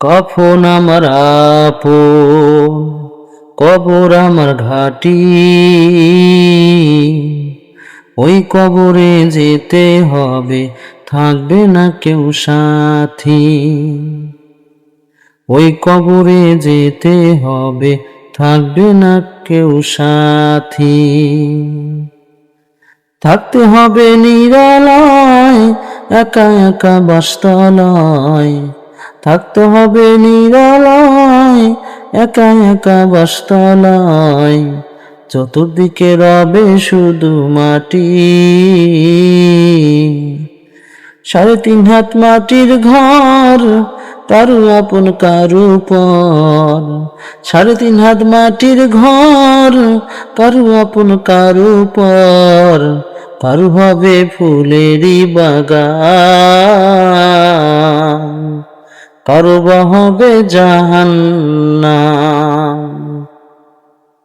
কফন আমার আপন, কবর আমার ঘাটি। ওই কবরে যেতে হবে, থাকবে না কেউ সাথী। ওই কবরে যেতে হবে, থাকবে না কেউ সাথী। থাকতে হবে নিরালায়, একা একা বাসতলায়। থাকতে হবে নিরালায়, একা একা বাসতলায়। চতুর্দিকে রবে শুধু মাটি। ৩.৫ হাত মাটির ঘর, কারু আপন কারু পর। ৩.৫ হাত মাটির ঘর, কারু আপন কারু পর। কারু হবে ফুলেরই বাগান, কারু বা হবে জাহান্নাম।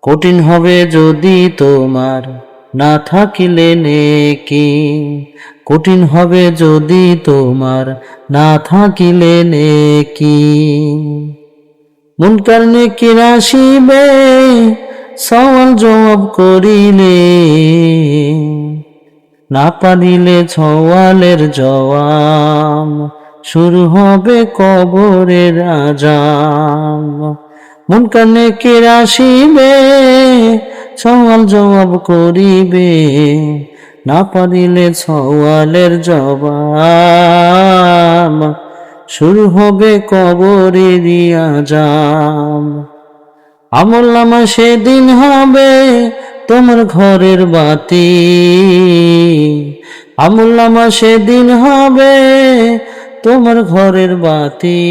কঠিন হবে যদি তোমার না থাকিলে নেকি। কঠিন হবে যদি তোমার না থাকিলে নেকি। মুনকার নেকির আসিবে, সওয়াল জবাব করিলে। না পারিলে সওয়ালের জবাব, শুরু হবে কবরের আযাব। মুনকার নেকির আসিবে, সওয়াল জবাব করিবে। না পারিলে সওয়ালের জবাব, শুরু হবে কবরের আযাব। আমলনামা সেদিন হবে তোমার ঘরের বাতি। আমলনামা সেদিন হবে তোমার ঘরের বাতি।